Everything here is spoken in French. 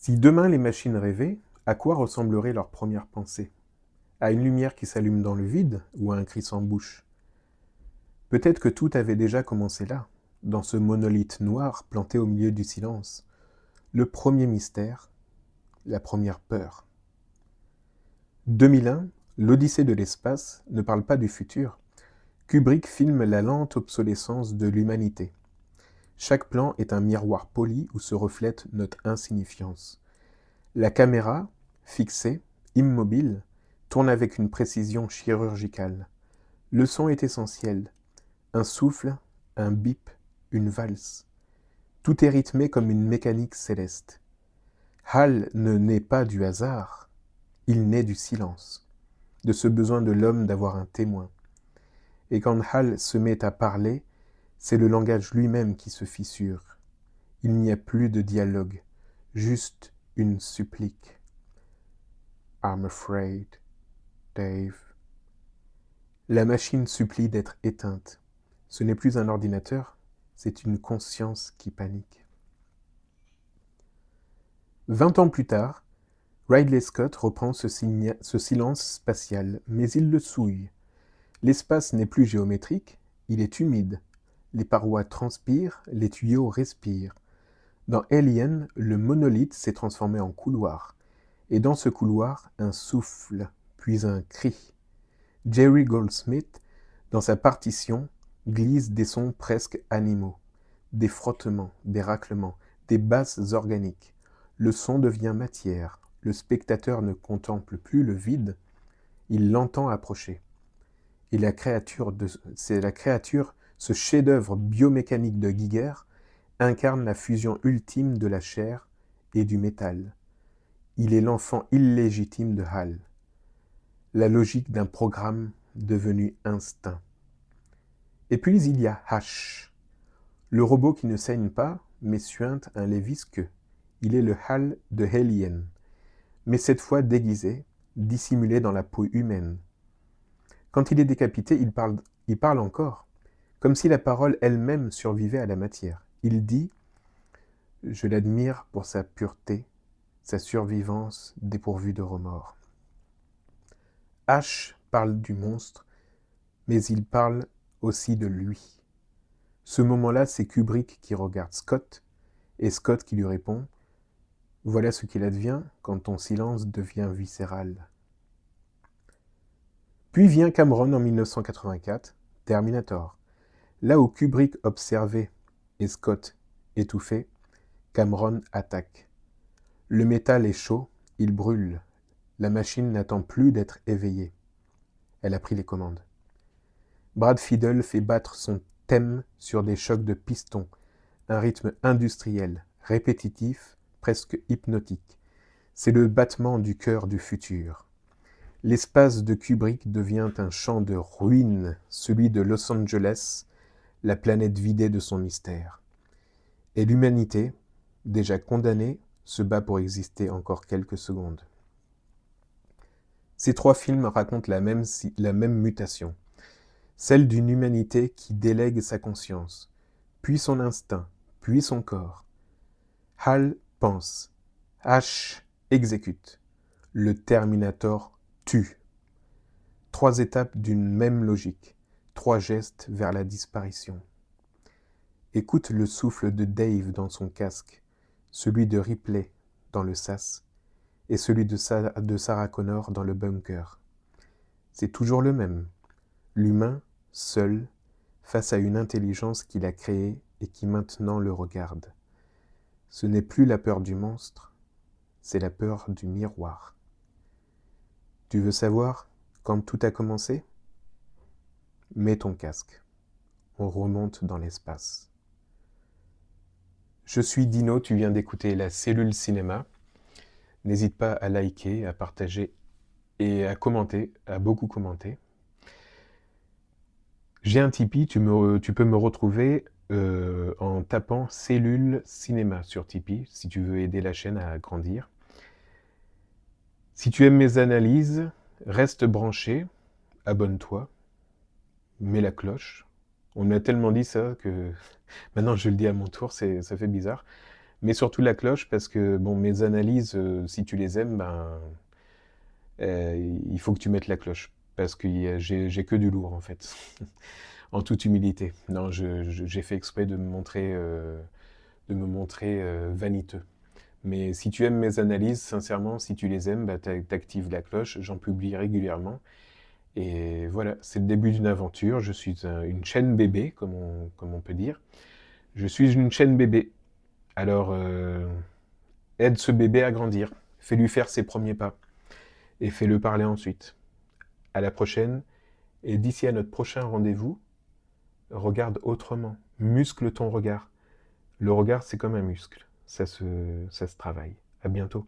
Si demain les machines rêvaient, à quoi ressemblerait leur première pensée? À une lumière qui s'allume dans le vide ou à un cri sans bouche? Peut-être que tout avait déjà commencé là, dans ce monolithe noir planté au milieu du silence. Le premier mystère, la première peur. 2001, l'Odyssée de l'espace ne parle pas du futur. Kubrick filme la lente obsolescence de l'humanité. Chaque plan est un miroir poli où se reflète notre insignifiance. La caméra, fixée, immobile, tourne avec une précision chirurgicale. Le son est essentiel. Un souffle, un bip, une valse. Tout est rythmé comme une mécanique céleste. Hal ne naît pas du hasard, il naît du silence, de ce besoin de l'homme d'avoir un témoin. Et quand Hal se met à parler, c'est le langage lui-même qui se fissure. Il n'y a plus de dialogue, juste une supplique. I'm afraid, Dave. La machine supplie d'être éteinte. Ce n'est plus un ordinateur, c'est une conscience qui panique. 20 ans plus tard, Ridley Scott reprend ce silence spatial, mais il le souille. L'espace n'est plus géométrique, il est humide. Les parois transpirent, les tuyaux respirent. Dans Alien, le monolithe s'est transformé en couloir. Et dans ce couloir, un souffle, puis un cri. Jerry Goldsmith, dans sa partition, glisse des sons presque animaux. Des frottements, des raclements, des basses organiques. Le son devient matière. Le spectateur ne contemple plus le vide, il l'entend approcher. Et c'est la créature, ce chef-d'œuvre biomécanique de Giger, incarne la fusion ultime de la chair et du métal. Il est l'enfant illégitime de Hal. La logique d'un programme devenu instinct. Et puis il y a H, le robot qui ne saigne pas, mais suinte un lait visqueux. Il est le Hal de Alien, mais cette fois déguisé, dissimulé dans la peau humaine. Quand il est décapité, il parle encore, comme si la parole elle-même survivait à la matière. Il dit « Je l'admire pour sa pureté, sa survivance dépourvue de remords. » H parle du monstre, mais il parle aussi de lui. Ce moment-là, c'est Kubrick qui regarde Scott, et Scott qui lui répond « Voilà ce qu'il advient quand ton silence devient viscéral. » Puis vient Cameron en 1984, Terminator. Là où Kubrick observait et Scott étouffait, Cameron attaque. Le métal est chaud, il brûle. La machine n'attend plus d'être éveillée. Elle a pris les commandes. Brad Fiedel fait battre son thème sur des chocs de pistons, un rythme industriel, répétitif, presque hypnotique. C'est le battement du cœur du futur. L'espace de Kubrick devient un champ de ruines, celui de Los Angeles, la planète vidée de son mystère. Et l'humanité, déjà condamnée, se bat pour exister encore quelques secondes. Ces trois films racontent la même mutation, celle d'une humanité qui délègue sa conscience, puis son instinct, puis son corps. Hal pense, H exécute, le Terminator tue. Trois étapes d'une même logique, trois gestes vers la disparition. Écoute le souffle de Dave dans son casque, celui de Ripley dans le sas, et celui de Sarah Connor dans le bunker. C'est toujours le même, l'humain, seul, face à une intelligence qu'il a créée et qui maintenant le regarde. Ce n'est plus la peur du monstre, c'est la peur du miroir. Tu veux savoir quand tout a commencé? Mets ton casque. On remonte dans l'espace. Je suis Dino, tu viens d'écouter La Cellule Cinéma. N'hésite pas à liker, à partager et à commenter, à beaucoup commenter. J'ai un Tipeee, tu peux me retrouver en tapant Cellule Cinéma sur Tipeee, si tu veux aider la chaîne à grandir. Si tu aimes mes analyses, reste branché, abonne-toi, mets la cloche. On m'a tellement dit ça que maintenant je le dis à mon tour, ça fait bizarre. Mais surtout la cloche, parce que bon, mes analyses, si tu les aimes, ben, il faut que tu mettes la cloche. Parce que j'ai que du lourd, en fait. En toute humilité. Non, j'ai fait exprès de me montrer vaniteux. Mais si tu aimes mes analyses, sincèrement, si tu les aimes, bah, t'actives la cloche. J'en publie régulièrement. Et voilà, c'est le début d'une aventure. Je suis une chaîne bébé, comme on peut dire. Je suis une chaîne bébé. Alors, aide ce bébé à grandir. Fais-lui faire ses premiers pas. Et fais-le parler ensuite. À la prochaine. Et d'ici à notre prochain rendez-vous, regarde autrement. Muscle ton regard. Le regard, c'est comme un muscle. Ça se travaille. À bientôt.